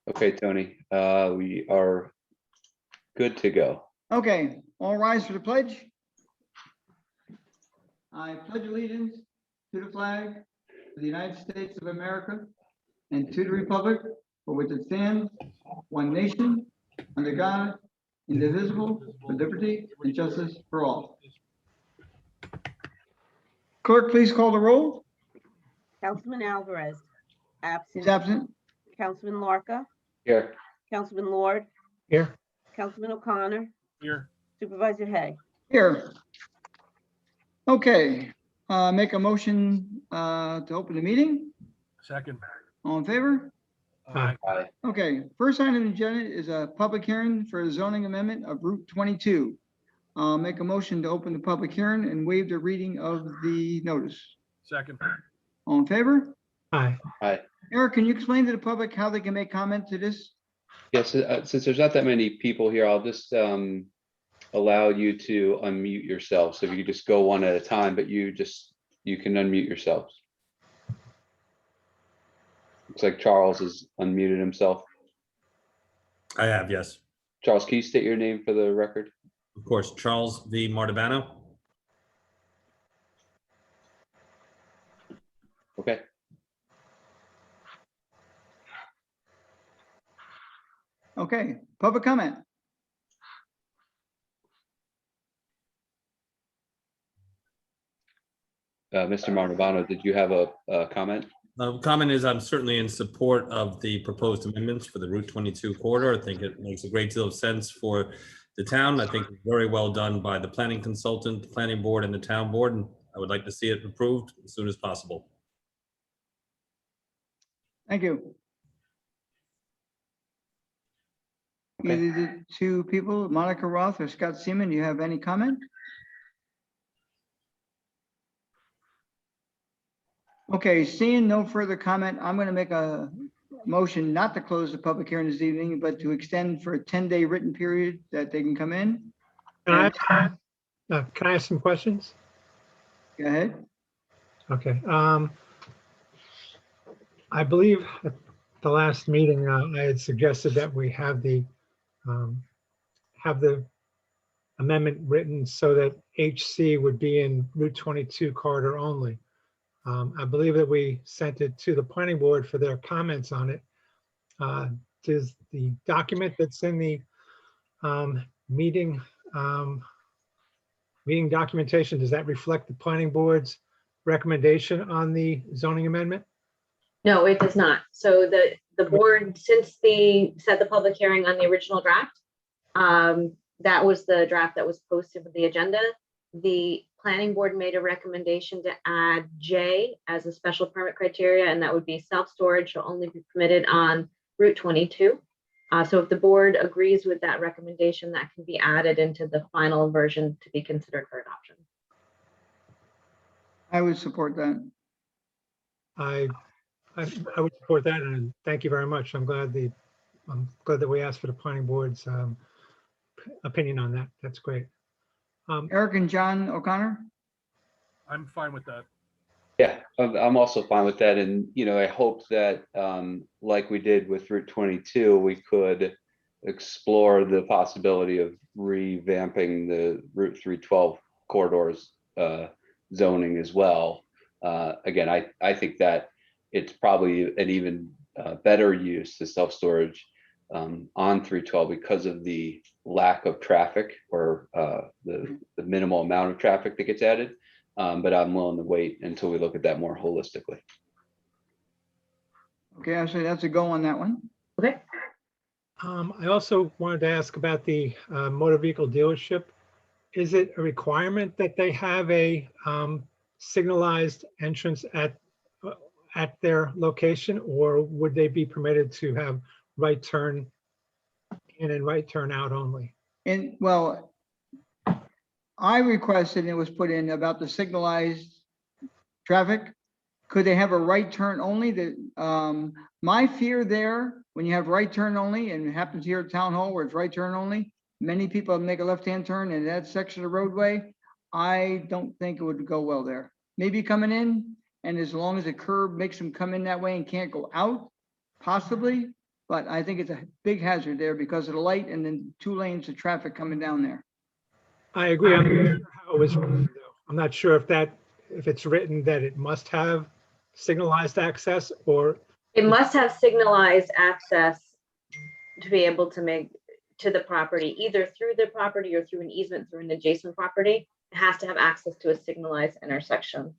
Okay, Tony, we are good to go. Okay, all rise for the pledge. I pledge allegiance to the flag of the United States of America and to the republic for which it stands, one nation, under God, indivisible, with liberty and justice for all. Clerk, please call the roll. Councilman Alvarez, He's absent. absent. Councilman Larka, Here, Councilman Lord, Here. Councilman O'Connor, Here. Supervisor Hay. Here. Okay, make a motion to open the meeting. Second. All in favor? Aye. aye. Okay, first item on the agenda is a public hearing for a zoning amendment of Route 22. Make a motion to open the public hearing and waive the reading of the notice. Second. All in favor? Aye. Eric, can you explain to the public how they can make comment to this? Yes, since there's not that many people here, I'll just allow you to unmute yourself. So if you could just go one at a time, but you can unmute yourselves. Looks like Charles has unmuted himself. I have, yes. Charles, can you state your name for the record? Of course, Charles V. Martabano. Okay. Okay, public comment. Mr. Martivano, did you have a comment? Comment is I'm certainly in support of the proposed amendments for the Route 22 corridor. I think it makes a great deal of sense for the town. I think it's very well done by the planning consultant, the planning board, and the town board, and I would like to see it approved as soon as possible. Thank you. Okay. Either the two people, Monica Roth or Scott Seaman, do you have any comment? Okay, seeing no further comment, I'm going to make a motion not to close the public hearing this evening, but to extend for a 10-day written period that they can come in. Can I ask some questions? Go ahead. Okay. I believe at the last meeting, I had suggested that we have the amendment written so that HC would be in Route 22 corridor only. I believe that we sent it to the planning board for their comments on it. Does the document that's in the meeting documentation, does that reflect the planning board's recommendation on the zoning amendment? No, it does not. So the board, since they set the public hearing on the original draft, that was the draft that was posted with the agenda. The planning board made a recommendation to add J as a special permit criteria, and that would be self-storage shall only be permitted on Route 22. So if the board agrees with that recommendation, that can be added into the final version to be considered for adoption. I would support that. I would support that, and thank you very much. I'm glad that we asked for the planning board's opinion on that. That's great. Eric and John O'Connor? I'm fine with that. Yeah, I'm also fine with that. And, I hope that like we did with Route 22, we could explore the possibility of revamping the Route 312 corridors zoning as well. Again, I think that it's probably an even better use to self-storage on 312 because of the lack of traffic or the minimal amount of traffic that gets added. But I'm willing to wait until we look at that more holistically. Okay, Ashley, that's a go on that one. Okay. I also wanted to ask about the motor vehicle dealership. Is it a requirement that they have a signalized entrance at their location, or would they be permitted to have right turn in and right turn out only? And well, I requested, and it was put in about the signalized traffic. Could they have a right turn only? That my fear there, when you have right turn only, and it happens here at Town Hall where it's right turn only, many people make a left-hand turn in that section of the roadway. I don't think it would go well there. Maybe coming in, and as long as the curb makes them come in that way and can't go out, possibly. but I think it's a big hazard there because of the light and then 2 lanes of traffic coming down there. I agree. I'm not sure how it was written, though. I'm not sure if it's written that it must have signalized access or, It must have signalized access to be able to make to the property, either through the property or through an easement through an adjacent property. It has to have access to a signalized intersection.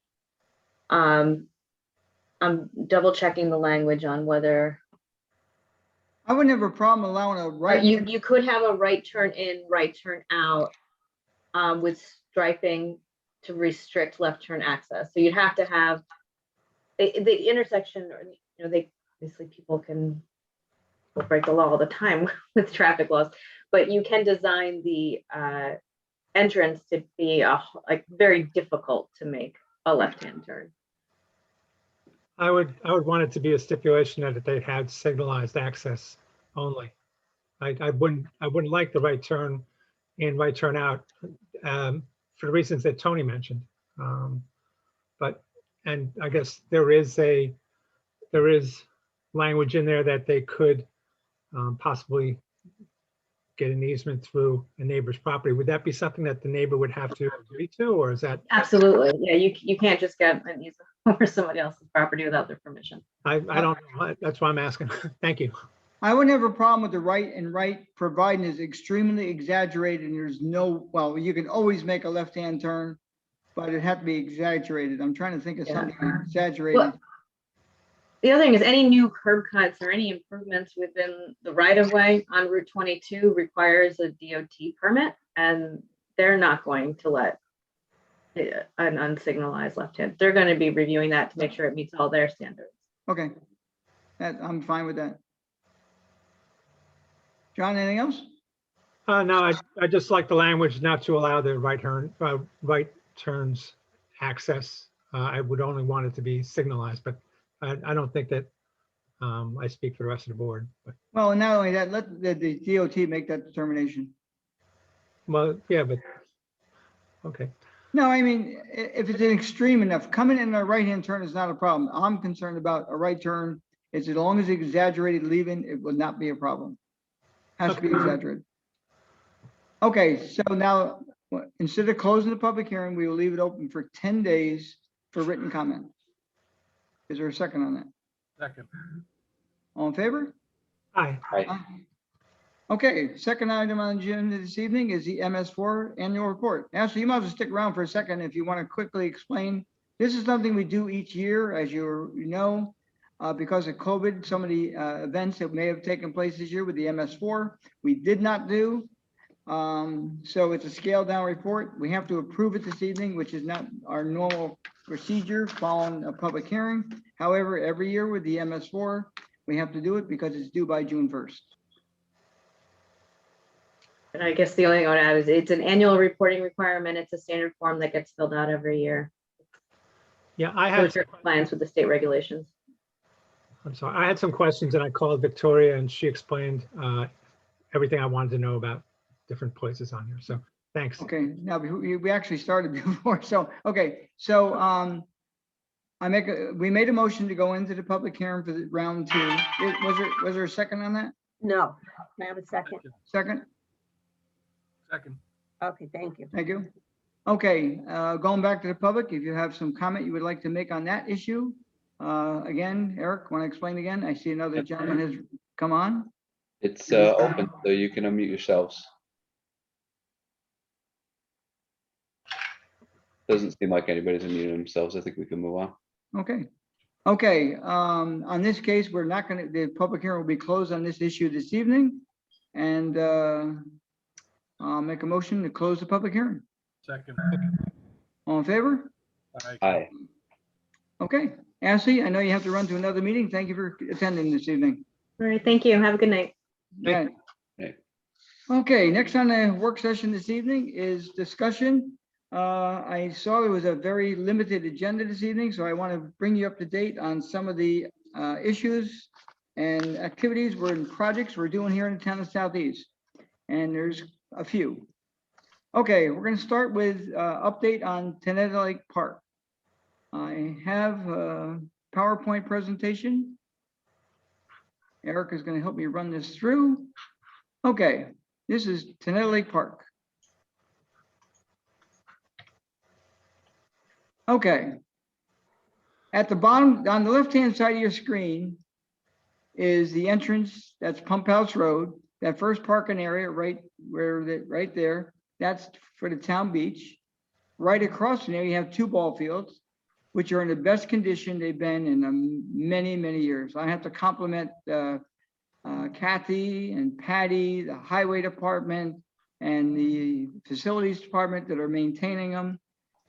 I'm double checking the language on whether, I wouldn't have a problem allowing a right. you could have a right turn in, right turn out, with striping to restrict left turn access. So you'd have to have the intersection, or, you know, obviously people will break the law all the time with traffic laws, but you can design the entrance to be like very difficult to make a left-hand turn. I would want it to be a stipulation that they had signalized access only. I wouldn't like the right turn in, right turn out, for the reasons that Tony mentioned. And I guess there is language in there that they could possibly get an easement through a neighbor's property. Would that be something that the neighbor would have to agree to, or is that? Absolutely, yeah, you can't just get an easement over somebody else's property without their permission. I don't know. That's why I'm asking. Thank you. I wouldn't have a problem with the right and right, providing it's extremely exaggerated and there's no, well, you can always make a left-hand turn, but it'd have to be exaggerated. I'm trying to think of Yeah. something exaggerated. Well, the other thing is any new curb cuts or any improvements within the right of way on Route 22 requires a DOT permit, and they're not going to let an unsignalized left hand. They're going to be reviewing that to make sure it meets all their standards. Okay, I'm fine with that. John, anything else? No, I just like the language not to allow the right turns access. I would only want it to be signalized, but I don't think that I speak for the rest of the board. But, Well, and not only that, let the DOT make that determination. well, yeah, but okay. No, I mean, if it's an extreme enough, coming in a right-hand turn is not a problem. I'm concerned about a right turn. As long as it's exaggerated leaving, it will not be a problem. Has to be exaggerated. Okay, so now, instead of closing the public hearing, we will leave it open for 10 days for written comment. Is there a second on that? Second. All in favor? Hi. Okay, second item on the agenda this evening is the MS4 annual report. Ashley, you might as well stick around for a second if you want to quickly explain. This is something we do each year, as you know, because of COVID, some of the events that may have taken place this year with the MS4, we did not do. So it's a scaled down report. We have to approve it this evening, which is not our normal procedure following a public hearing. However, every year with the MS4, we have to do it because it's due by June 1st. And I guess the only thing I would add is it's an annual reporting requirement. It's a standard form that gets filled out every year. Yeah, I So had, it's in compliance with the state regulations. I'm sorry, I had some questions and I called Victoria and she explained everything I wanted to know about different places on here. So thanks. Okay, now we actually started before. So, okay, so we made a motion to go into the public hearing for the round 2. Was there a second on that? No. Can I have a second? Second? Second. Okay, thank you. Thank you. Okay, going back to the public, if you have some comment you would like to make on that issue. Again, Eric, want to explain again? I see another gentleman has come on. It's open, so you can unmute yourselves. Doesn't seem like anybody's unmuted themselves. I think we can move on. Okay. Okay, on this case, we're not gonna, the public hearing will be closed on this issue this evening. And I'll make a motion to close the public hearing. Second. All in favor? Aye. Aye. Okay, Ashley, I know you have to run to another meeting. Thank you for attending this evening. All right, thank you. Have a good night. Yeah. Right. Okay, next on the work session this evening is discussion. I saw there was a very limited agenda this evening, so I want to bring you up to date on some of the issues and activities projects we're doing here in the town of Southeast. And there's a few. Okay, we're going to start with update on Teneta Lake Park. I have a PowerPoint presentation. Erica's gonna help me run this through. Okay, this is Tenetta Lake Park. Okay. At the bottom, on the left-hand side of your screen is the entrance, that's Pump House Road. That first parking area right right there, that's for the town beach. Right across from there, you have two ball fields, which are in the best condition they've been in many, many years. I have to compliment Kathy and Patty, the highway department, and the facilities department that are maintaining them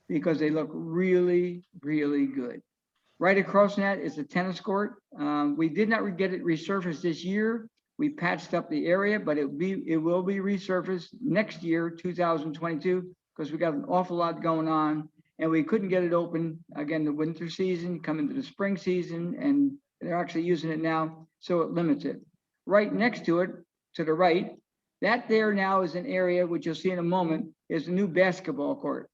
because they look really, really good. Right across from that is a tennis court. We did not get it resurfaced this year. We patched up the area, but it will be resurfaced next year, 2022, because we got an awful lot going on and we couldn't get it open again, the winter season, come into the spring season, and they're actually using it now, so it limits it. Right next to it, to the right, that there now is an area, which you'll see in a moment, is a new basketball court.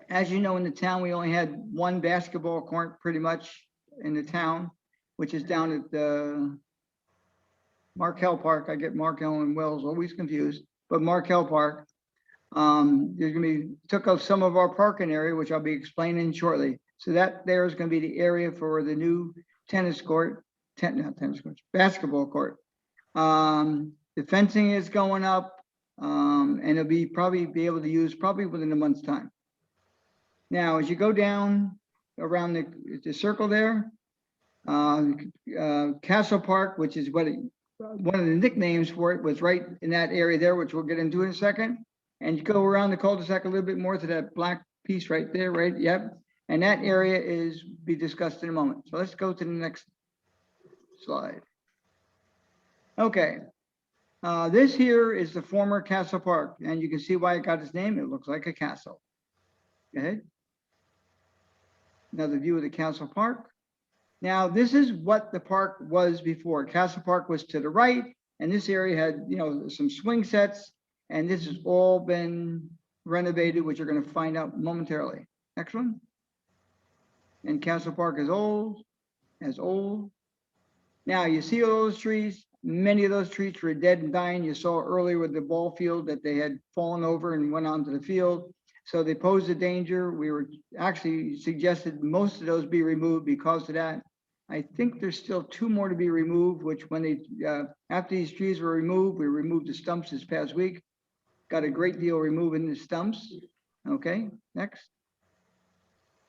As you know, in the town, we only had one basketball court pretty much in the town, which is down at the Markel Park. I get Markel and Wells always confused, but Markel Park. There's gonna be, took up some of our parking area, which I'll be explaining shortly. So that there is gonna be the area for the new tennis court, not tennis court, basketball court. The fencing is going up, and it'll probably be able to use probably within a month's time. Now, as you go down around the circle there, Castle Park, which is one of the nicknames for it, was right in that area there, which we'll get into in a second. And you go around the cul-de-sac a little bit more to that black piece right there, right? Yep. And that area is be discussed in a moment. So let's go to the next slide. Okay. This here is the former Castle Park, and you can see why it got its name. It looks like a castle. Go ahead. Another view of the Castle Park. Now, this is what the park was before. Castle Park was to the right, and this area had, some swing sets, and this has all been renovated, which you're going to find out momentarily. Next one. And Castle Park is old, as old. Now, you see all those trees. Many of those trees were dead and dying. You saw earlier with the ball field that they had fallen over and went onto the field. So they posed a danger. We were actually suggested most of those be removed because of that. I think there's still two more to be removed, which when they, after these trees were removed, we removed the stumps this past week. Got a great deal removing the stumps. Okay, next.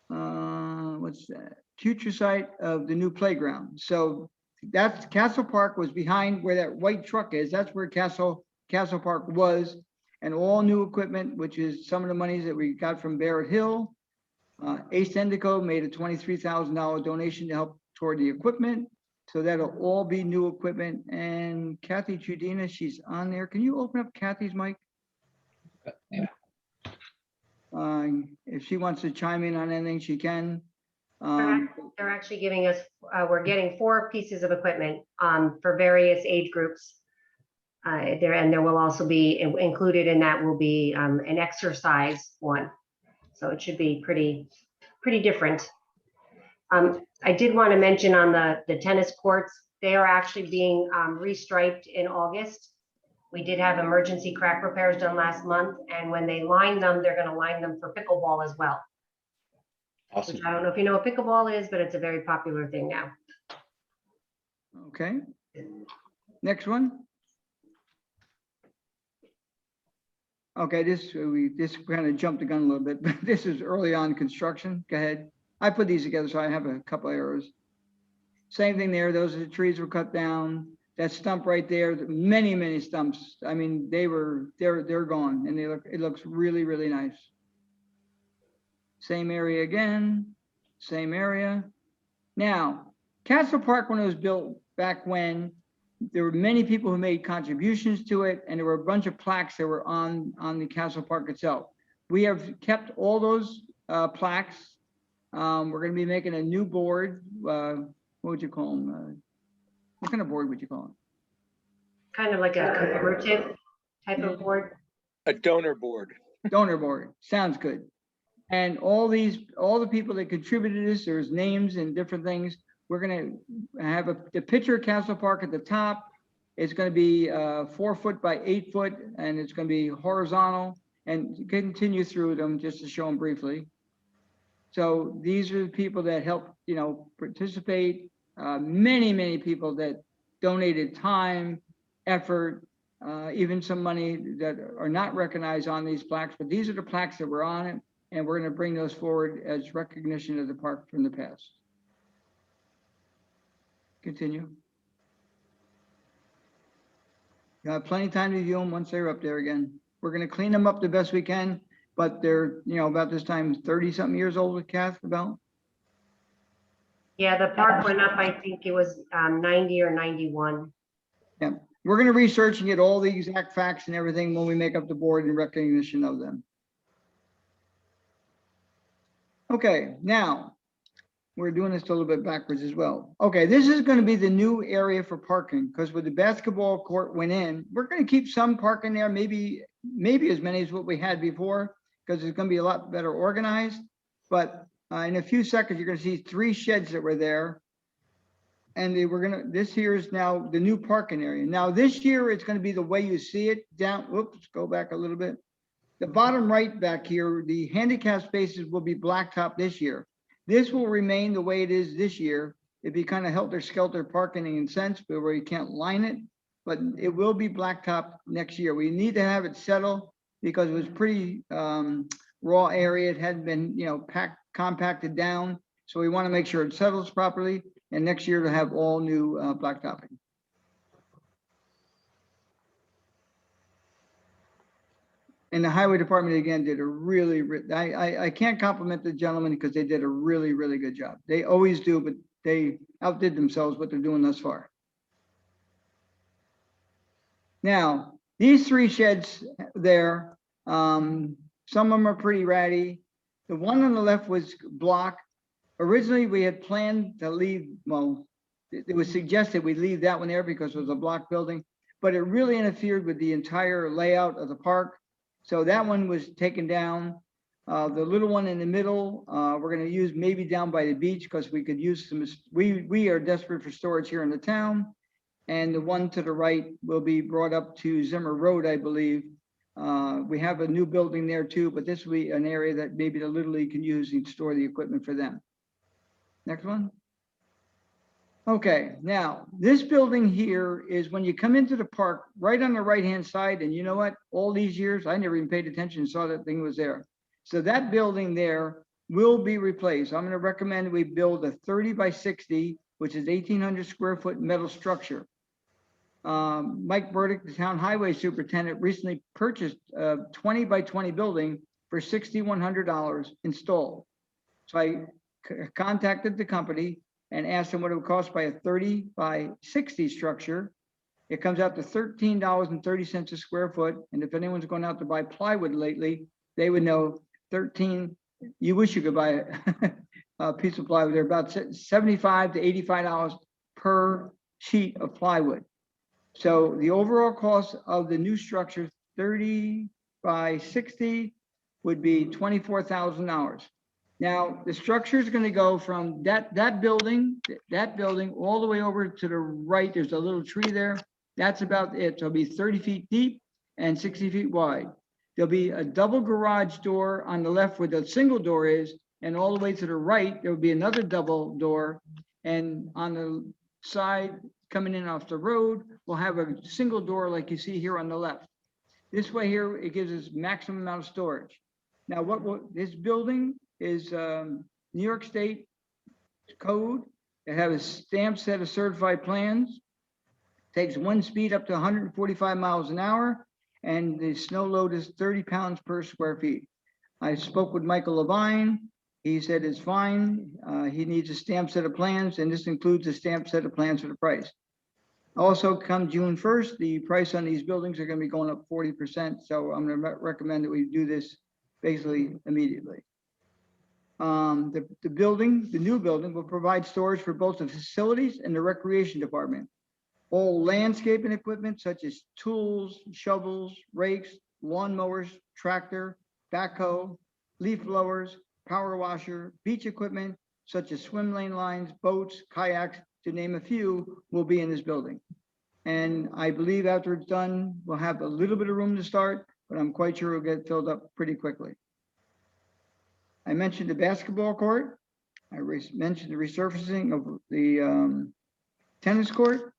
What's that? Future site of the new playground. So that's Castle Park was behind where that white truck is. That's where Castle Park was. And all new equipment, which is some of the monies that we got from Barrett Hill. Ace Endico made a $23,000 donation to help toward the equipment. So that'll all be new equipment. And Kathy Trudina, she's on there. Can you open up Kathy's mic? Yeah. If she wants to chime in on anything, she can. They're actually giving us, we're getting 4 pieces of equipment for various age groups. There will also be included in that will be an exercise one. So it should be pretty different. I did want to mention on the tennis courts, they are actually being restriped in August. We did have emergency crack repairs done last month, and when they line them, they're going to line them for pickleball as well. Awesome. Which I don't know if you know what pickleball is, but it's a very popular thing now. Okay. Next one. Okay, this kind of jumped the gun a little bit, but this is early on construction. Go ahead. I put these together, so I have a couple of errors. Same thing there. Those are the trees were cut down. That stump right there, many stumps. I mean, they're gone, and it looks really, really nice. Same area again, same area. Now, Castle Park, when it was built back when, there were many people who made contributions to it, and there were a bunch of plaques that were on the Castle Park itself. We have kept all those plaques. We're going to be making a new board. What would you call them? What kind of board would you call them? Kind of like a commemorative type of board. A donor board. Donor board. Sounds good. And all the people that contributed to this, there's names and different things. We're gonna have the picture Castle Park at the top. It's gonna be 4 foot by 8 foot, and it's gonna be horizontal, and continue through them just to show them briefly. So these are the people that help, participate. Many people that donated time, effort, even some money that are not recognized on these plaques, but these are the plaques that were on it, and we're gonna bring those forward as recognition of the park from the past. Continue. You have plenty of time to view them once they're up there again. We're gonna clean them up the best we can, but they're, about this time, 30-something years old with Kath, about. Yeah, the park went up, I think it was 90 or 91. Yeah, we're gonna research and get all the exact facts and everything when we make up the board in recognition of them. Okay, now, we're doing this a little bit backwards as well. Okay, this is gonna be the new area for parking, because with the basketball court went in, we're gonna keep some parking there, maybe as many as what we had before, because it's gonna be a lot better organized. But in a few seconds, you're gonna see 3 sheds that were there. And this here is now the new parking area. Now, this year, it's gonna be the way you see it down, whoops, go back a little bit. The bottom right back here, the handicap spaces will be blacktop this year. This will remain the way it is this year. It'd be kind of helter-skelter parking in a sense, but where you can't line it, but it will be blacktop next year. We need to have it settle because it was pretty raw area. It hadn't been, compacted down. So we want to make sure it settles properly, and next year to have all new blacktopping. And the highway department again did a really, I can't compliment the gentleman because they did a really, really good job. They always do, but they outdid themselves what they're doing thus far. Now, these 3 sheds there, some of them are pretty ratty. The one on the left was block. Originally, we had planned to leave, well, it was suggested we leave that one there because it was a block building, but it really interfered with the entire layout of the park. So that one was taken down. The little one in the middle, we're gonna use maybe down by the beach because we could use some, we are desperate for storage here in the town. And the one to the right will be brought up to Zimmer Road, I believe. We have a new building there too, but this will be an area that maybe the Little League can use and store the equipment for them. Next one. Okay, now this building here is when you come into the park, right on the right-hand side, and you know what? All these years, I never even paid attention and saw that thing was there. So that building there will be replaced. I'm gonna recommend we build a 30 by 60, which is 1,800 square foot metal structure. Mike Burdick, the town highway superintendent, recently purchased a 20 by 20 building for $6,100 installed. So I contacted the company and asked them what it would cost by a 30 by 60 structure. It comes out to $13.30 a square foot. And if anyone's going out to buy plywood lately, they would know 13, you wish you could buy a piece of plywood. They're about $75 to $85 per sheet of plywood. So the overall cost of the new structure, 30 by 60, would be $24,000. Now, the structure is going to go from that building all the way over to the right. There's a little tree there. That's about it. So it'll be 30 feet deep and 60 feet wide. There'll be a double garage door on the left where the single door is, and all the way to the right, there will be another double door. And on the side coming in off the road, we'll have a single door like you see here on the left. This way here, it gives us maximum amount of storage. Now, this building is New York State code. They have a stamped set of certified plans. Takes 1 speed up to 145 miles an hour, and the snow load is 30 pounds per square feet. I spoke with Michael Levine. He said it's fine. He needs a stamped set of plans, and this includes a stamped set of plans for the price. Also, come June 1st, the price on these buildings are going to be going up 40%. So I'm going to recommend that we do this basically immediately. The new building will provide storage for both the facilities and the recreation department. All landscaping equipment such as tools, shovels, rakes, lawn mowers, tractor, backhoe, leaf blowers, power washer, beach equipment, such as swim lane lines, boats, kayaks, to name a few, will be in this building. And I believe after it's done, we'll have a little bit of room to start, but I'm quite sure it'll get filled up pretty quickly. I mentioned the basketball court. I mentioned the resurfacing of the tennis court.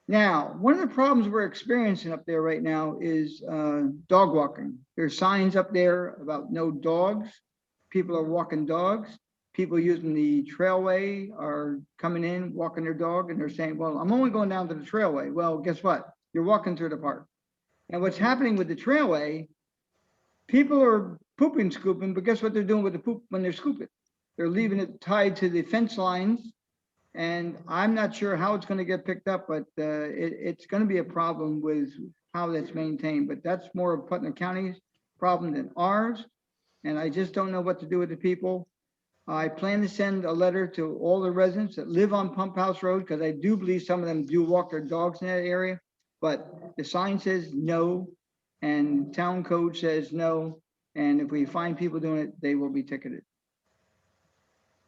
Now, one of the problems we're experiencing up there right now is dog walking. There's signs up there about no dogs. People are walking dogs. People using the trailway are coming in, walking their dog, and they're saying, well, I'm only going down to the trailway. Well, guess what? You're walking through the park. And what's happening with the trailway, people are pooping, scooping, but guess what they're doing with the poop when they're scooping? They're leaving it tied to the fence lines. And I'm not sure how it's going to get picked up, but it's going to be a problem with how that's maintained. But that's more of Putnam County's problem than ours. And I just don't know what to do with the people. I plan to send a letter to all the residents that live on Pump House Road, because I do believe some of them do walk their dogs in that area. But the sign says no, and town code says no. And if we find people doing it, they will be ticketed.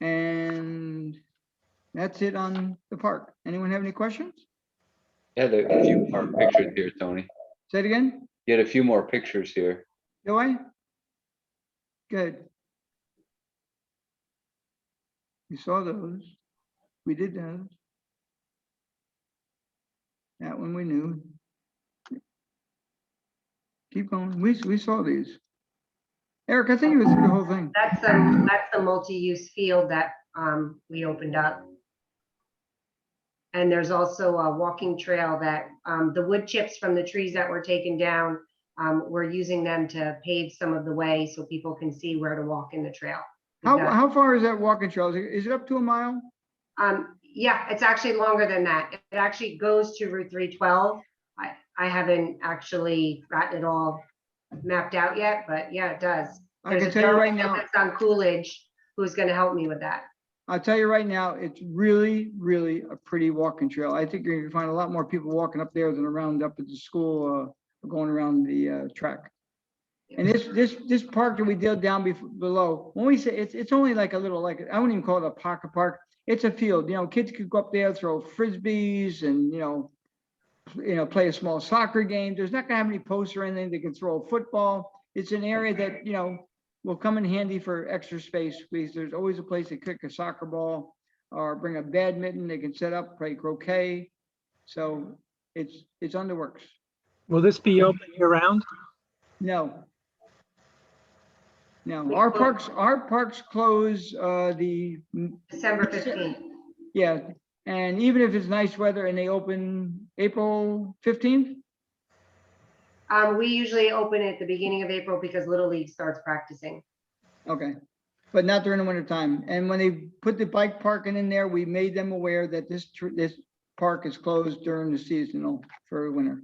And that's it on the park. Anyone have any questions? Had a few more pictures here, Tony. Say it again. You had a few more pictures here. Do I? Good. We saw those. We did those. That one we knew. Keep going. We saw these. Eric, I think it was the whole thing. That's the multi-use field that we opened up. And there's also a walking trail that the wood chips from the trees that were taken down, we're using them to pave some of the way so people can see where to walk in the trail. How far is that walking trail? Is it up to a mile? Yeah, it's actually longer than that. It actually goes to Route 312. I haven't actually gotten it all mapped out yet, but yeah, it does. I There's can a tell you right gentleman now, that's on Coolidge who's going to help me with that. I'll tell you right now, it's really, really a pretty walking trail. I think you're gonna find a lot more people walking up there than around up at the school, going around the track. And this park that we did down below, when we say it's only like a little, like, I wouldn't even call it a pocket park. It's a field, kids could go up there, throw frisbees and, play a small soccer game. There's not gonna have any posts or anything. They can throw a football. It's an area that, will come in handy for extra space, because there's always a place to kick a soccer ball or bring a badminton. They can set up, play croquet. So it's on the works. Will this be open year round? No. No, our parks close December 15th. yeah. And even if it's nice weather and they open April 15th? We usually open at the beginning of April because Little League starts practicing. Okay, but not during the winter time. And when they put the bike parking in there, we made them aware that this park is closed during the seasonal for winter.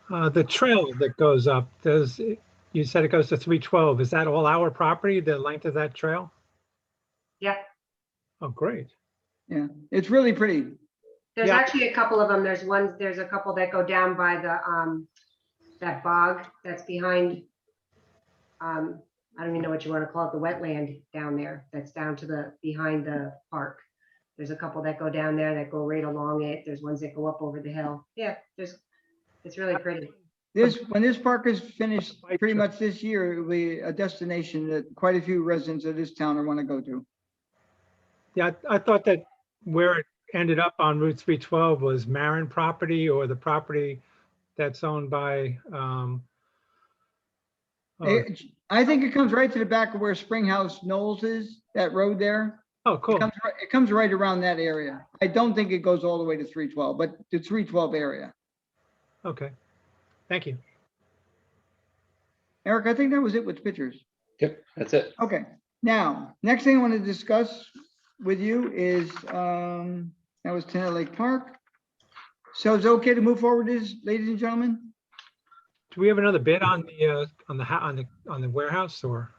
The trail that goes up, you said it goes to 312. Is that all our property, the length of that trail? Yeah, Oh, great. Yeah, it's really pretty. there's Yeah. actually a couple of them. There's a couple that go down by the, that bog that's behind, I don't even know what you want to call it, the wetland down there, that's down to behind the park. There's a couple that go down there that go right along it. There's ones that go up over the hill. Yeah, it's really pretty. When this park is finished, pretty much this year, it'll be a destination that quite a few residents of this town want to go to. Yeah, I thought that where it ended up on Route 312 was Marin property, or the property that's owned by, I think it comes right to the back of where Springhouse Knolls is, that road there. oh, cool. It comes right around that area. I don't think it goes all the way to 312, but the 312 area. Okay. Thank you. Eric, I think that was it with pictures. Yep, that's it. Okay, now, next thing I want to discuss with you is, that was Tenant Lake Park. So it's okay to move forward, ladies and gentlemen? Do we have another bid on the warehouse, or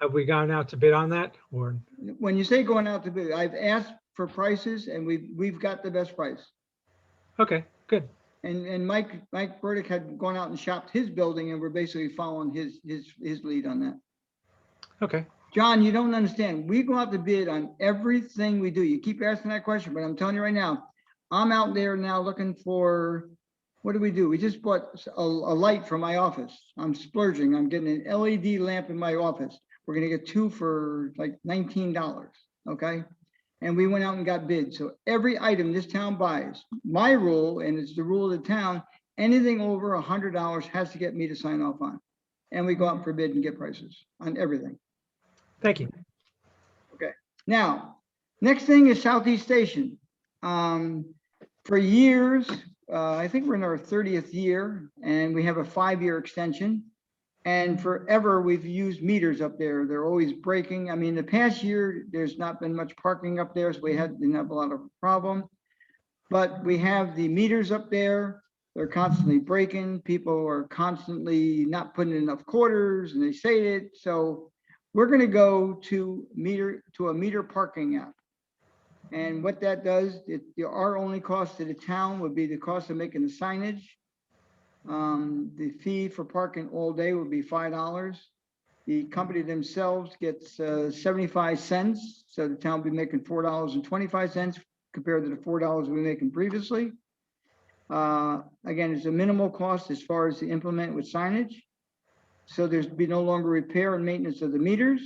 have we gone out to bid on that, or? When you say going out to bid, I've asked for prices and we've got the best price. Okay, good. And Mike Burdick had gone out and shopped his building, and we're basically following his lead on that. Okay, John, you don't understand. We go out to bid on everything we do. You keep asking that question, but I'm telling you right now, I'm out there now looking for, what do? We just bought a light for my office. I'm splurging. I'm getting an LED lamp in my office. We're gonna get 2 for like $19, okay? And we went out and got bids. So every item this town buys, my rule, and it's the rule of the town, anything over $100 has to get me to sign off on. And we go out for bid and get prices on everything. Thank you. Now, next thing is Southeast Station. For years, I think we're in our 30th year, and we have a 5-year extension. And forever, we've used meters up there. They're always breaking. I mean, the past year, there's not been much parking up there, so we didn't have a lot of problem. But we have the meters up there. They're constantly breaking. People are constantly not putting in enough quarters, and they say it. So we're going to go to a meter parking app. And what that does, our only cost to the town would be the cost of making the signage. The fee for parking all day would be $5. The company themselves gets 75 cents. So the town will be making $4.25 compared to the $4 we were making previously. Again, it's a minimal cost as far as to implement with signage. So there's be no longer repair and maintenance of the meters.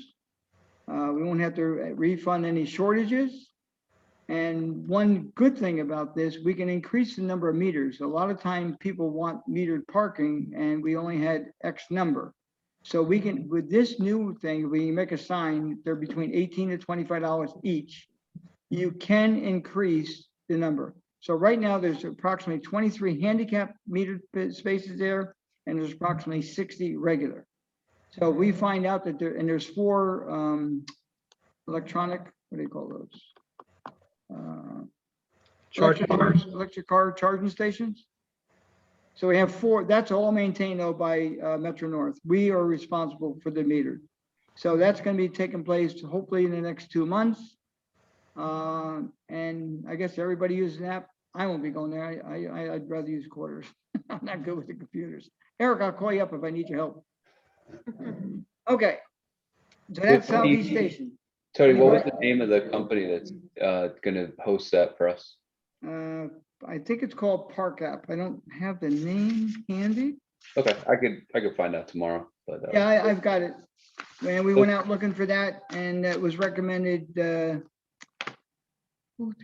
We won't have to refund any shortages. And one good thing about this, we can increase the number of meters. A lot of time people want metered parking and we only had X number. So we can, with this new thing, we make a sign, they're between $18 to $25 each. You can increase the number. So right now there's approximately 23 handicap metered spaces there, and there's approximately 60 regular. So we find out that there's 4 electronic, what do you call those? Electric car charging stations. So we have 4, that's all maintained though by Metro North. We are responsible for the meter. So that's going to be taking place hopefully in the next 2 months. And I guess everybody uses an app. I won't be going there. I'd rather use quarters. I'm not good with the computers. Eric, I'll call you up if I need your help. Okay. So that's Southeast Station. Tony, what was the name of the company that's gonna host that for us? I think it's called Park App. I don't have the name handy. Okay, I could find out tomorrow, but Yeah, I've got it. And we went out looking for that, and it was recommended,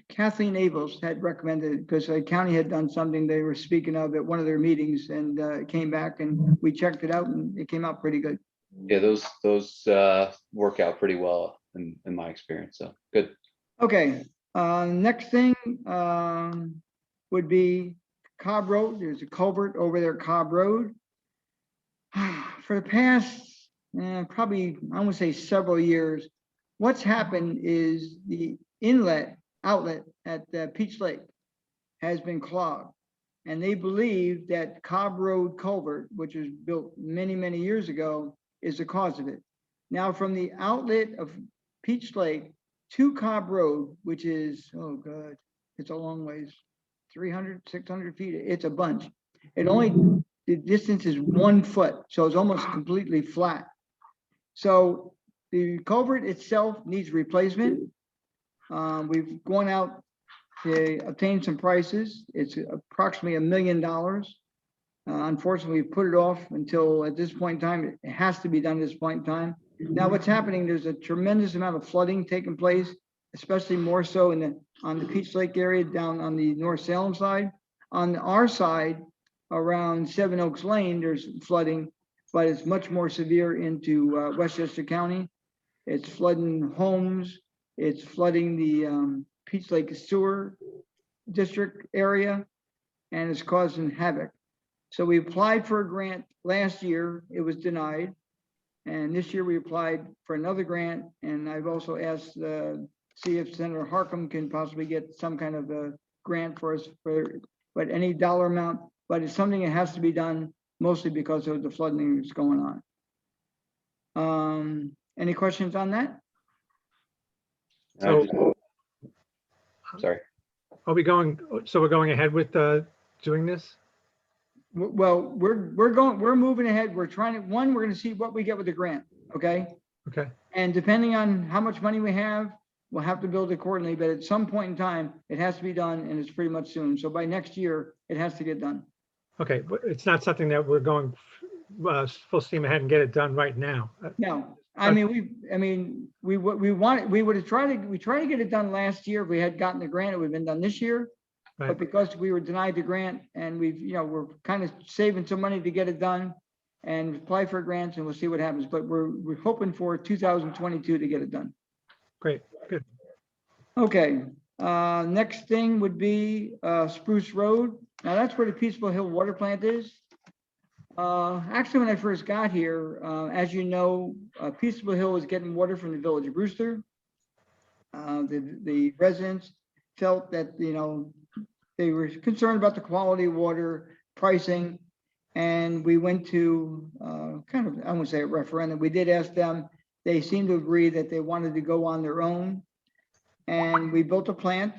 Kathleen Abels had recommended it because the county had done something they were speaking of at one of their meetings, and it came back and we checked it out and it came out pretty good. yeah, those work out pretty well in my experience, so good. Okay, next thing would be Cobb Road. There's a culvert over there, Cobb Road. For the past, probably, I would say several years, what's happened is the outlet at Peach Lake has been clogged. And they believe that Cobb Road culvert, which was built many, many years ago, is the cause of it. Now, from the outlet of Peach Lake to Cobb Road, which is, oh God, it's a long ways, 300, 600 feet, it's a bunch. The distance is 1 foot, so it's almost completely flat. So the culvert itself needs replacement. We've gone out to obtain some prices. It's approximately $1 million. Unfortunately, we put it off until at this point in time. It has to be done at this point in time. Now, what's happening, there's a tremendous amount of flooding taking place, especially more so on the Peach Lake area down on the North Salem side. On our side, around Seven Oaks Lane, there's flooding, but it's much more severe into Westchester County. It's flooding homes. It's flooding the Peach Lake Sewer District area, and it's causing havoc. So we applied for a grant last year. It was denied. And this year we applied for another grant. And I've also asked, see if Senator Harcum can possibly get some kind of a grant for us, but any dollar amount, but it's something that has to be done mostly because of the flooding that's going on. Any questions on that? So- Sorry. Are we going, so we're going ahead with doing this? Well, we're moving ahead. We're trying to, we're going to see what we get with the grant. Okay. Okay, And depending on how much money we have, we'll have to build accordingly, but at some point in time, it has to be done and it's pretty much soon. So by next year, it has to get done. okay, but it's not something that we're going full steam ahead and get it done right now. No, I mean, we would have we tried to get it done last year. If we had gotten the grant, it would have been done this year. But Right. because we were denied the grant and we're kind of saving some money to get it done and apply for grants and we'll see what happens. But we're hoping for 2022 to get it done. Great, good. Okay, next thing would be Spruce Road. Now that's where the Peaceful Hill Water Plant is. Actually, when I first got here, as you know, Peaceful Hill was getting water from the Village of Brewster. The residents felt that, they were concerned about the quality of water, pricing, and we went to kind of, I wouldn't say a referendum. We did ask them. They seemed to agree that they wanted to go on their own. And we built a plant.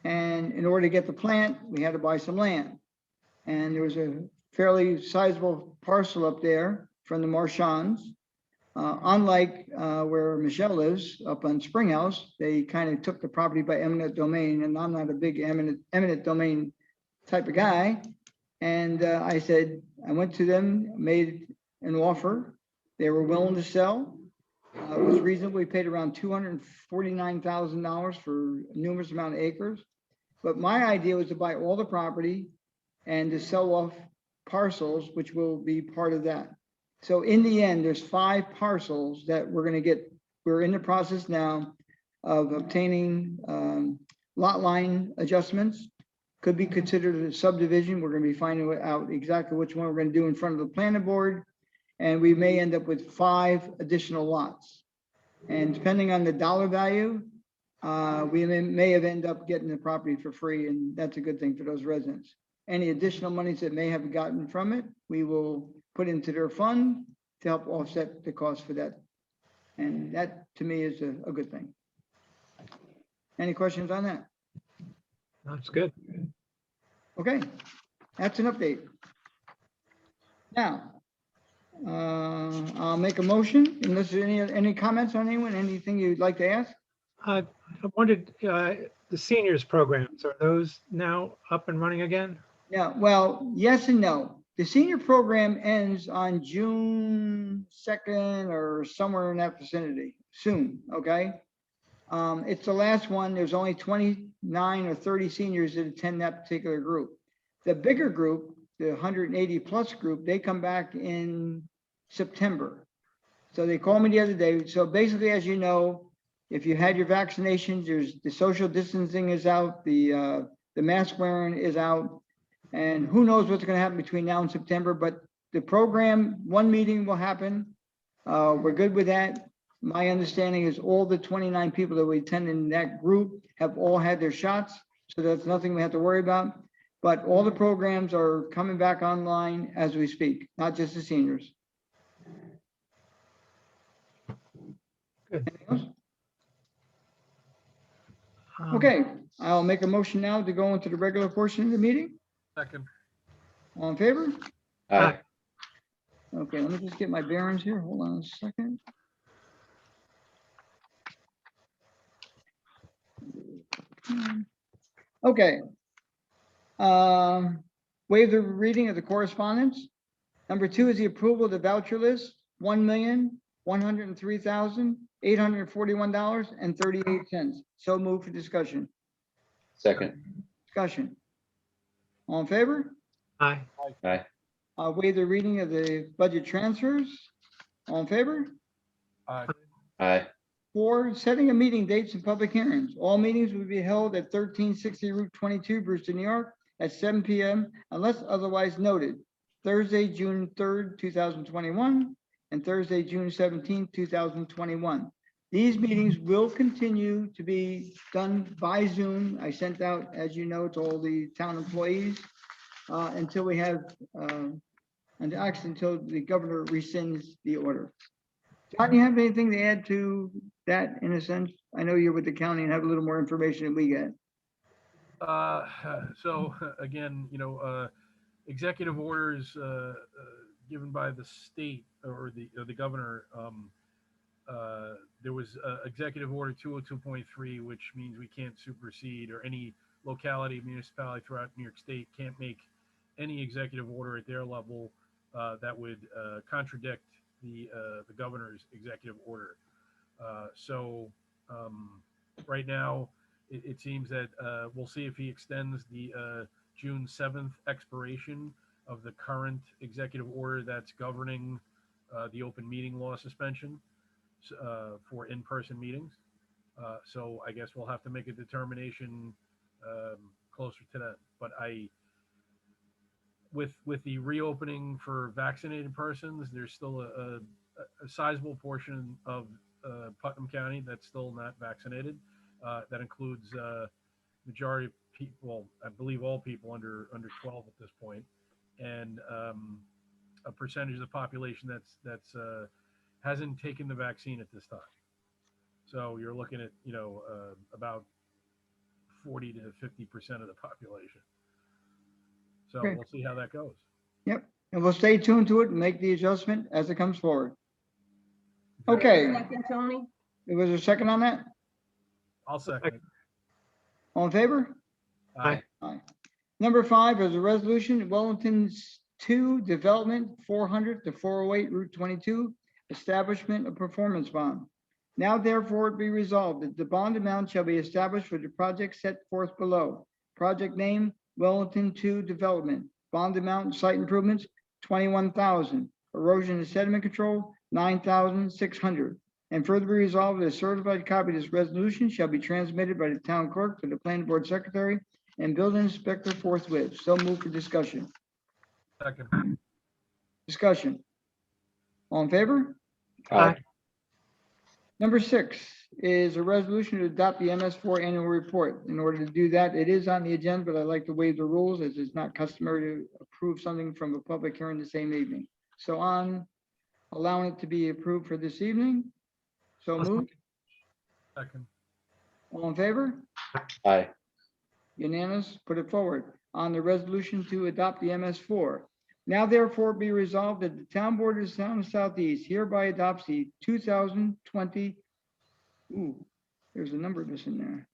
And in order to get the plant, we had to buy some land. And there was a fairly sizable parcel up there from the Marchands. Unlike where Michelle lives, up on Spring House, they kind of took the property by eminent domain, and I'm not a big eminent domain type of guy. And I went to them, made an offer. They were willing to sell. It was reasonable. We paid around $249,000 for numerous amount of acres. But my idea was to buy all the property and to sell off parcels, which will be part of that. So in the end, there's 5 parcels that we're going to get. We're in the process now of obtaining lot line adjustments. Could be considered a subdivision. We're going to be finding out exactly which one we're going to do in front of the planning board. And we may end up with 5 additional lots. And depending on the dollar value, we may have ended up getting the property for free. And that's a good thing for those residents. Any additional monies that may have gotten from it, we will put into their fund to help offset the cost for that. And that, to me, is a good thing. Any questions on that? That's good. Okay, that's an update. Now, I'll make a motion unless there are any comments on anyone, anything you'd like to ask? I wondered, the seniors programs, are those now up and running again? Yeah, well, yes and no. The senior program ends on June 2nd or somewhere in that vicinity, soon, okay? It's the last one. There's only 29 or 30 seniors that attend that particular group. The bigger group, the 180 plus group, they come back in September. So they called me the other day. So basically, as you know, if you had your vaccinations, there's the social distancing is out, the mask wearing is out. And who knows what's going to happen between now and September, but the program, one meeting will happen. We're good with that. My understanding is all the 29 people that we attend in that group have all had their shots. So that's nothing we have to worry about. But all the programs are coming back online as we speak, not just the seniors. Good. Anything else? Okay. Okay, I'll make a motion now to go into the regular portion of the meeting. Second. All in favor? Aye. Okay, let me just get my bearings here. Hold on a second. Okay. Waive the reading of the correspondence. Number 2 is the approval of the voucher list, $1,103,841.38. So move for discussion. Second. Discussion. All in favor? Aye. Aye. Waive the reading of the budget transfers. All in favor? Aye. Aye. 4, setting of meeting dates and public hearings. All meetings will be held at 1360 Route 22, Brewster, New York, at 7 p.m. unless otherwise noted. Thursday, June 3rd, 2021, and Thursday, June 17th, 2021. These meetings will continue to be done by Zoom. I sent out, as you know, to all the town employees until we have, and actually until the governor rescinds the order. John, you have anything to add to that in a sense? I know you're with the county and have a little more information than we get. So again, executive orders given by the state or the governor there was Executive Order 202.3, which means we can't supersede, or any locality, municipality throughout New York State can't make any executive order at their level that would contradict the governor's executive order. So right now, it seems that we'll see if he extends the June 7th expiration of the current executive order that's governing the open meeting law suspension for in-person meetings. So I guess we'll have to make a determination closer to that. But with the reopening for vaccinated persons, there's still a sizable portion of Putnam County that's still not vaccinated. That includes majority of people, I believe all people under 12 at this point, and a percentage of the population that's hasn't taken the vaccine at this time. So you're looking at about 40 to 50% of the population. So Okay. we'll see how that goes. Yep, and we'll stay tuned to it and make the adjustment as it comes forward. Okay, Second, Tony? there was a second on that? I'll second it. All in favor? Aye. Aye. Number 5 is a resolution, Wellington's 2 Development 400 to 408 Route 22, establishment of performance bond. Now therefore it be resolved that the bond amount shall be established for the project set forth below. Project name, Wellington 2 Development. Bond amount, site improvements, $21,000. Erosion and sediment control, $9,600. And further be resolved that a certified copy of this resolution shall be transmitted by the town clerk to the planning board secretary and building inspector forthwith. So move for discussion. Second. Discussion. All in favor? Aye. Number 6 is a resolution to adopt the MS4 annual report. In order to do that, it is on the agenda, but I'd like to waive the rules as it's not customary to approve something from a public hearing the same evening. So on allowing it to be approved for this evening. So moved. Second. All in favor? Aye. Unanimous, put it forward. On the resolution to adopt the MS4. Now therefore be resolved that the town board of the town of Southeast hereby adopts the 2020, there's a number missing there.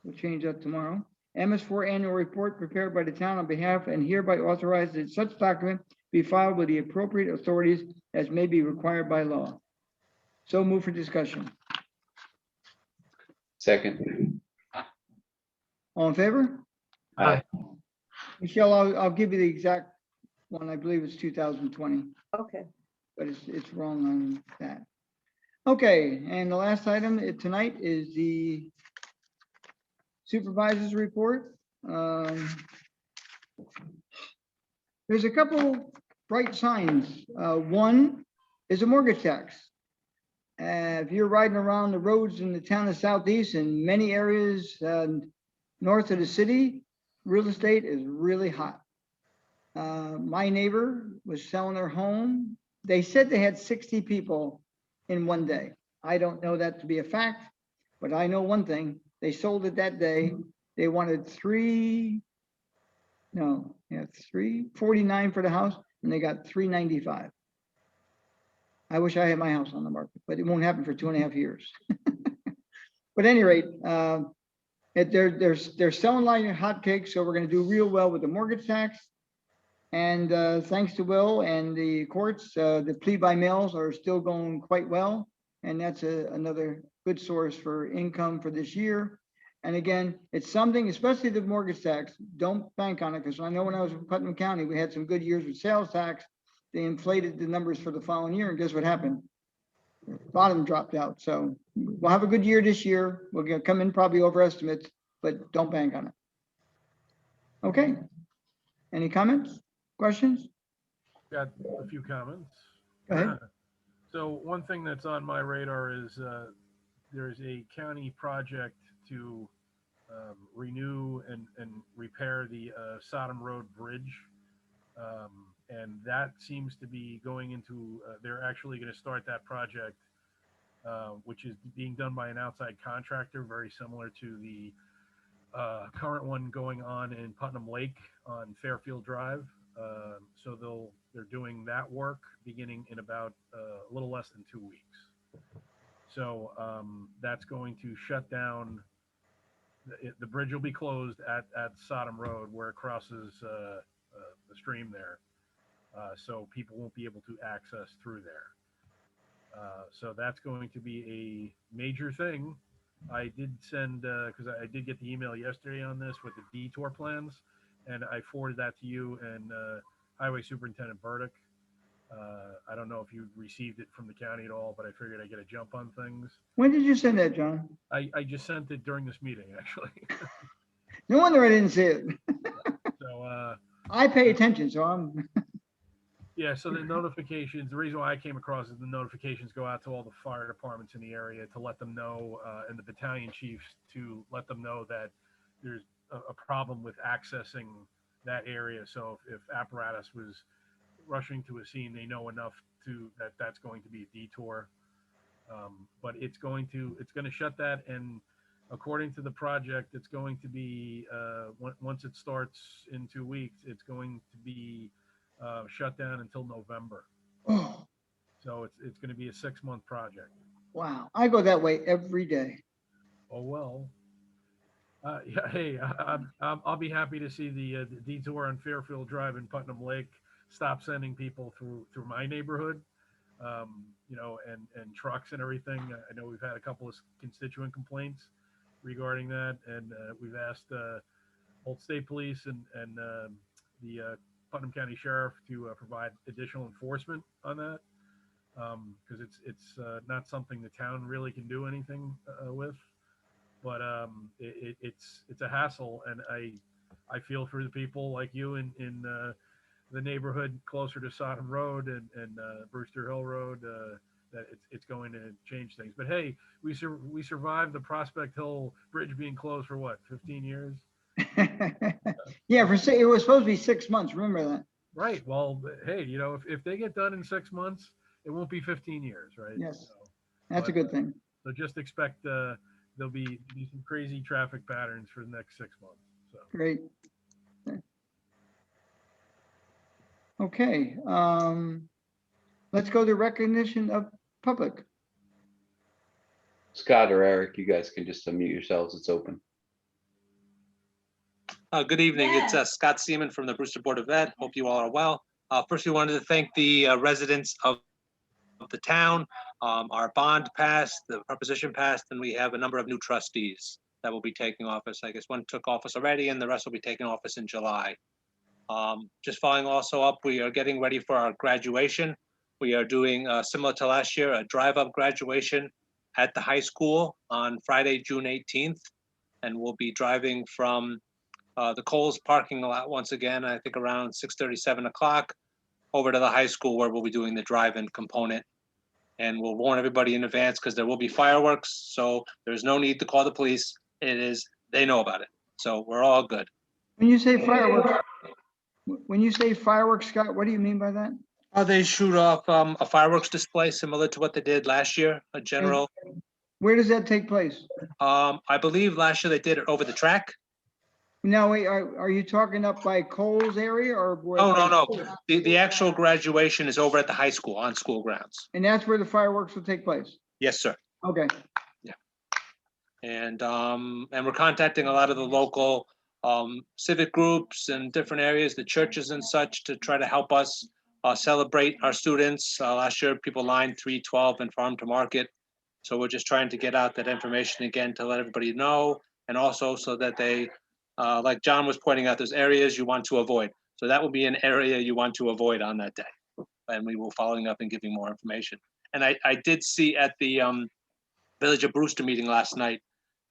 We'll change that tomorrow. MS4 annual report prepared by the town on behalf and hereby authorized that such document be filed with the appropriate authorities as may be required by law. So move for discussion. Second. All in favor? Aye. Michelle, I'll give you the exact one. I believe it's 2020, Okay. but it's wrong on that. Okay, and the last item tonight is the supervisor's report. There's a couple bright signs. One is a mortgage tax. If you're riding around the roads in the town of Southeast in many areas north of the city, real estate is really hot. My neighbor was selling their home. They said they had 60 people in one day. I don't know that to be a fact, but I know one thing. They sold it that day. They wanted 349 for the house, and they got 395. I wish I had my house on the market, but it won't happen for 2.5 years. But at any rate, they're selling like hotcakes, so we're going to do real well with the mortgage tax. And thanks to Will and the courts, the plea by mails are still going quite well. And that's another good source for income for this year. And again, it's something, especially the mortgage tax, don't bank on it, because I know when I was in Putnam County, we had some good years with sales tax. They inflated the numbers for the following year, and guess what happened? Bottom dropped out. So we'll have a good year this year. We'll come in probably over estimates, but don't bank on it. Okay. Any comments, questions? Got a few comments. Go ahead. So one thing that's on my radar is there's a county project to renew and repair the Sodom Road Bridge. And that seems to be going into, they're actually going to start that project, which is being done by an outside contractor, very similar to the current one going on in Putnam Lake on Fairfield Drive. So they're doing that work beginning in about a little less than 2 weeks. So that's going to shut down. The bridge will be closed at Sodom Road where it crosses the stream there. So people won't be able to access through there. So that's going to be a major thing. I did send, because I did get the email yesterday on this with the detour plans, and I forwarded that to you and Highway Superintendent Burdick. I don't know if you received it from the county at all, but I figured I'd get a jump on things. When did you send that, John? I just sent it during this meeting, actually. No wonder I didn't see it. So, I pay attention, so I'm, yeah, so the notifications, the reason why I came across is the notifications go out to all the fire departments in the area to let them know, and the battalion chiefs to let them know that there's a problem with accessing that area. So if apparatus was rushing to a scene, they know enough to that's going to be a detour. But it's going to shut that, and according to the project, it's going to be once it starts in 2 weeks, it's going to be shut down until November. oh, So it's going to be a 6-month project. wow. I go that way every day. Oh well. Yeah, hey, I'll be happy to see the detour on Fairfield Drive in Putnam Lake stop sending people through my neighborhood. You know, and trucks and everything. I know we've had a couple of constituent complaints regarding that, and we've asked Old State Police and the Putnam County Sheriff to provide additional enforcement on that, because it's not something the town really can do anything with. But it's a hassle, and I feel for the people like you in the neighborhood closer to Sodom Road and Brewster Hill Road, that it's going to change things. But hey, we survived the Prospect Hill Bridge being closed for what, 15 years? Yeah, it was supposed to be 6 months. Remember that? Right. Well, hey, you know, if they get done in 6 months, it won't be 15 years, right? Yes. So, That's a good thing. so just expect there'll be some crazy traffic patterns for the next 6 months. So. Great. Okay, let's go to recognition of public. Scott or Eric, you guys can just unmute yourselves. It's open. Good evening. It's Scott Seaman from the Brewster Board of Ed. Hope you all are well. First, we wanted to thank the residents of the town. Our bond passed, the proposition passed, and we have a number of new trustees that will be taking office. I guess one took office already, and the rest will be taking office in July. Just following also up, we are getting ready for our graduation. We are doing, similar to last year, a drive-up graduation at the high school on Friday, June 18th. And we'll be driving from the Kohl's parking lot once again, I think around 6:30, 7 o'clock, over to the high school where we'll be doing the drive-in component. And we'll warn everybody in advance because there will be fireworks. So there's no need to call the police. They know about it. So we're all good. When you say fireworks, Scott, what do you mean by that? They shoot off a fireworks display similar to what they did last year, a general. Where does that take place? I believe last year they did it over the track. Now, wait, are you talking up by Coles area or? Oh, no. The actual graduation is over at the high school on school grounds. And that's where the fireworks will take place? Yes, sir. Okay. Yeah. And we're contacting a lot of the local civic groups and different areas, the churches and such, to try to help us celebrate our students. Last year, people lined 312 and Farm to Market. So we're just trying to get out that information again to let everybody know, and also so that they, like John was pointing out, there's areas you want to avoid. So that will be an area you want to avoid on that day. And we will following up and giving more information. And I did see at the Village of Brewster meeting last night,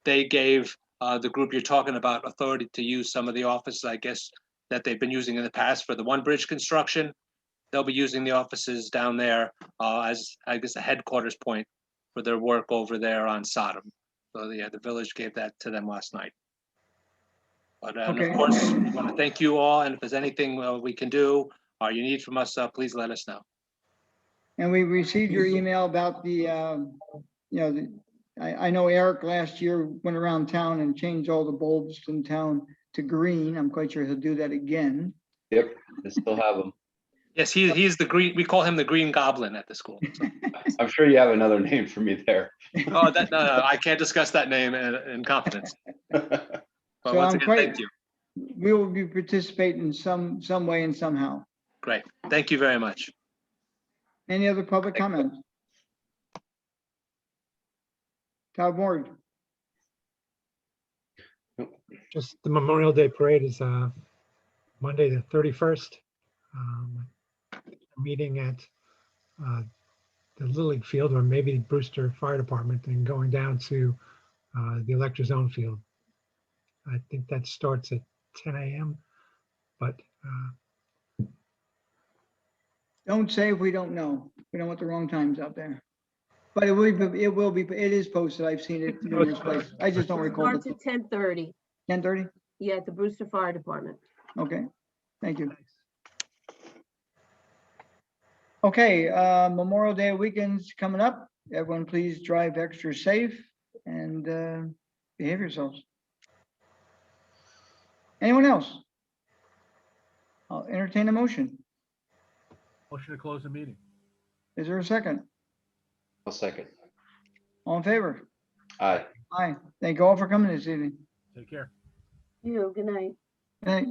they gave the group you're talking about authority to use some of the offices, I guess, that they've been using in the past for the One Bridge construction. They'll be using the offices down there as, I guess, a headquarters point for their work over there on Sodom. So yeah, the village gave that to them last night. But and Okay. of course, we want to thank you all. And if there's anything we can do or you need from us, please let us know. And we received your email about the, I know Eric last year went around town and changed all the bulbs in town to green. I'm quite sure he'll do that again. Yep, I still have them. Yes, he's the green, we call him the Green Goblin at the school. So- I'm sure you have another name for me there. Oh, no, I can't discuss that name in confidence. But So once I'm again, quite- thank you. We will be participating in some way and somehow. Great. Thank you very much. Any other public comments? Todd Ward, Just the Memorial Day Parade is Monday, the 31st. Meeting at the Little League Field, or maybe Brewster Fire Department, and going down to the Electra Zone Field. I think that starts at 10 a.m. But don't say if we don't know. We don't want the wrong times out there. But it is posted. I've seen it numerous places. I just don't recall. Starts at 10:30. 10:30? Yeah, at the Brewster Fire Department. Okay, thank you. Okay, Memorial Day weekend's coming up. Everyone, please drive extra safe and behave yourselves. Anyone else? I'll entertain a motion. Motion to close the meeting. Is there a second? I'll second. All in favor? Aye. Aye. Thank you all for coming this evening. Take care. You, good night. Good night.